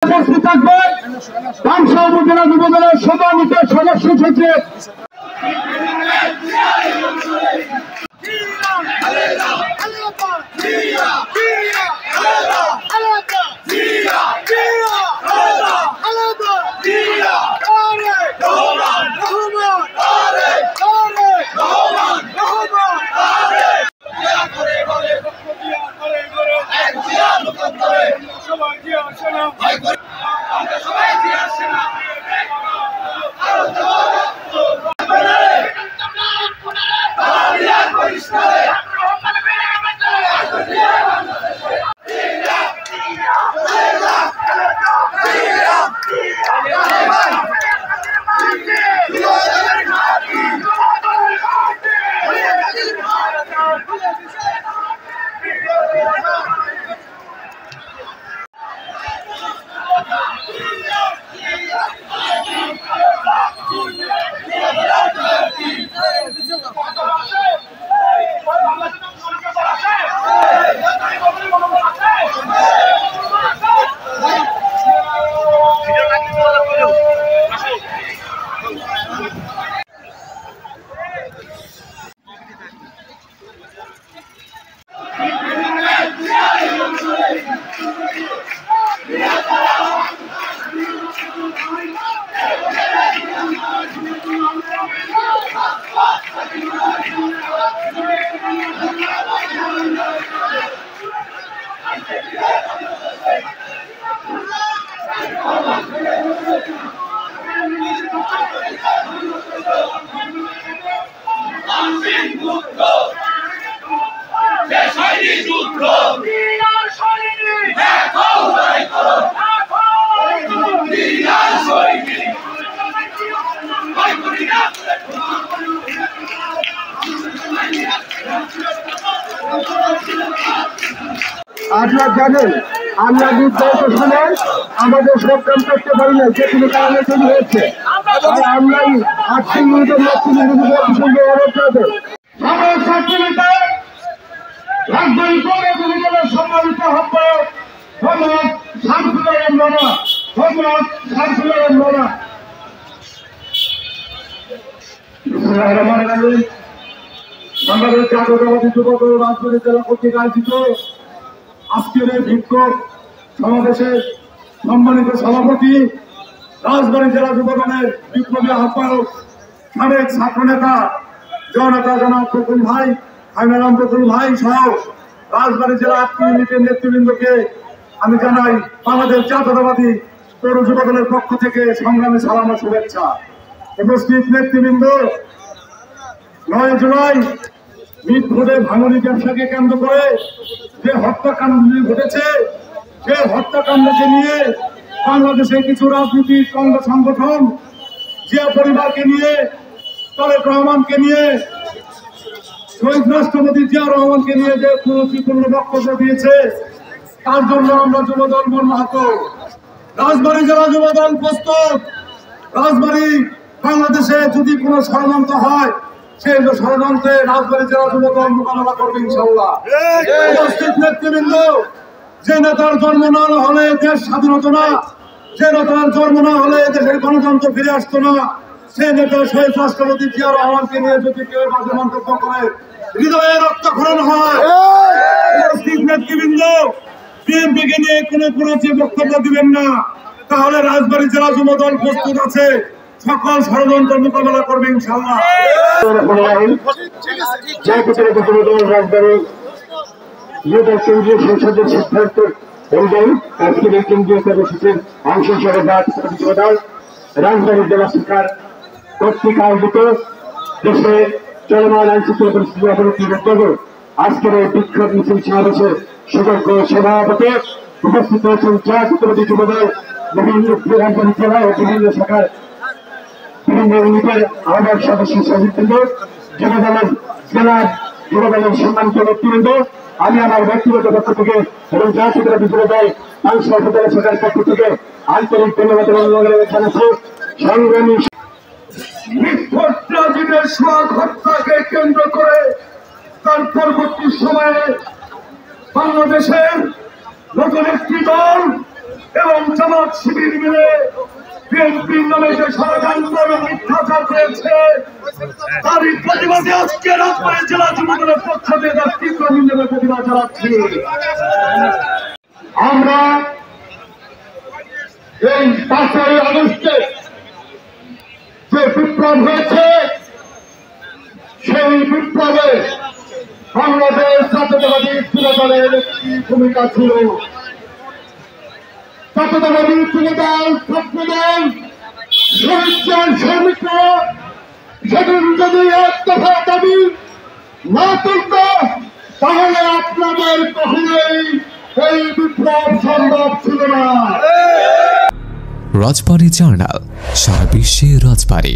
উপস্থিত থাকবেন পাংশা উপজেলা যুবদলের সম্মানিত সদস্য সচিব আপনারা জানেন আমরা নির্ধারিত সময় আমাদের সবকাম করতে পারি না, যে কোনো কারণে তৈরি হয়েছে। আর আমরাই ৮০ মিনিটের মধ্যে সম্মানিত আহ্বায়ক ধন্যবাদ শামসুল আলম রানা, ধন্যবাদ শামসুল আলম রানা। বাংলাদেশ জাতীয়তাবাদী যুবদল রাজবাড়ী জেলা কর্তৃক আয়োজিত আজকের এই বিক্ষোভ সমাবেশের সম্মানিত সভাপতি, রাজবাড়ী জেলা যুবদলের বিপ্লবী আহ্বায়ক, সাবেক ছাত্র নেতা জননেতা জনাব প্রফুল ভাই, আইনারাম প্রফুল ভাই সহ রাজবাড়ী জেলা ৮ ইউনিটের নেতৃবৃন্দকে আমি জানাই বাংলাদেশ জাতীয়তাবাদী পৌর যুবদলের পক্ষ থেকে সংগ্রামী সালাম ও শুভেচ্ছা। উপস্থিত নেতৃবৃন্দ, ৯ জুলাই মিটফোর্ডের ভাঙনি ব্যবসাকে কেন্দ্র করে যে হত্যাকাণ্ড ঘটেছে, সে হত্যাকাণ্ডকে নিয়ে বাংলাদেশে কিছু রাজনৈতিক সংগঠন জিয়া পরিবারকে নিয়ে, তারেক রহমানকে নিয়ে, শহীদ রাষ্ট্রপতি জিয়া রহমানকে নিয়ে যে কুরুচিপূর্ণ বক্তব্য দিয়েছে, তার জন্য আমরা যুবদল মর্মাহত। রাজবাড়ী জেলা যুবদল প্রস্তুত। রাজবাড়ী বাংলাদেশে যদি কোনো ষড়যন্ত্র হয়, সেই ষড়যন্ত্রে রাজবাড়ী জেলা যুবদল মোকাবেলা করবে ইনশাআল্লাহ। উপস্থিত নেতৃবৃন্দ, যে নেতার জন্ম না হলে দেশ স্বাধীন হতো না, যে নেতার জন্ম না হলে দেশের গণতন্ত্র ফিরে আসতো না, সে নেতা শহীদ রাষ্ট্রপতি জিয়া রহমানকে নিয়ে যদি কেউ বাজে মন্তব্য করে, হৃদয়ে রক্তক্ষরণ হয়। উপস্থিত নেতৃবৃন্দ, বিএনপিকে নিয়ে কোনো বক্তব্য দিবেন না, তাহলে রাজবাড়ী জেলা যুবদল প্রস্তুত আছে, সকল ষড়যন্ত্র মোকাবেলা করবে ইনশাআল্লাহ। রাজবাড়ী যুবদল কেন্দ্রীয় সংসদের সিদ্ধান্ত অনুযায়ী আজকের এই কেন্দ্রীয় কর্মসূচির অংশ হিসেবে যুবদল রাজবাড়ী জেলা সরকার কর্তৃক আয়োজিত দেশে চলমান আইন শৃঙ্খলা পরিস্থিতি অবনতির উদ্যোগে আজকের এই বিক্ষোভ মিছিল সমাবেশের সুযোগ্য সভাপতি উপস্থিত হয়েছেন জাতীয়তাবাদী যুবদল বিভিন্ন রাজবাড়ী জেলা ও বিভিন্ন শাখার বিভিন্ন ইউনিটের আহ্বায়ক সদস্য সচিববৃন্দ, যুবদলের জেলার যুবদলের সম্মানিত নেতৃবৃন্দ, আমি আমার ব্যক্তিগত পক্ষ থেকে এবং জাতীয়তাবাদী যুবদল পাংশা উপজেলা শাখার পক্ষ থেকে আন্তরিক ধন্যবাদ জানাচ্ছি। সংগ্রামী হত্যাকে কেন্দ্র করে তার পরবর্তী সময়ে বাংলাদেশের নতুন একটি দল এবং জামাত শিবির মিলে বিএনপির নামে যে ষড়যন্ত্র এবং মিথ্যাচার করেছে তারই প্রতিবাদে আজকে রাজবাড়ী জেলা যুবদলের পক্ষ থেকে তার তীব্র নিন্দা প্রতিবাদ জানাচ্ছি। আমরা এই 5ই আগস্টে যে বিপ্লব হয়েছে সেই বিপ্লবে বাংলাদেশ জাতীয়তাবাদী যুবদলের একটি ভূমিকা ছিল। জাতীয়তাবাদী যুবদল, ছাত্রদল, শ্রমিকরা সেদিন যদি এক দফা দাবি না তুলত তাহলে আপনাদের কখনোই এই বিপ্লব সম্ভব ছিল না। রাজবাড়ী জার্নাল, সারা বিশ্বে রাজবাড়ী।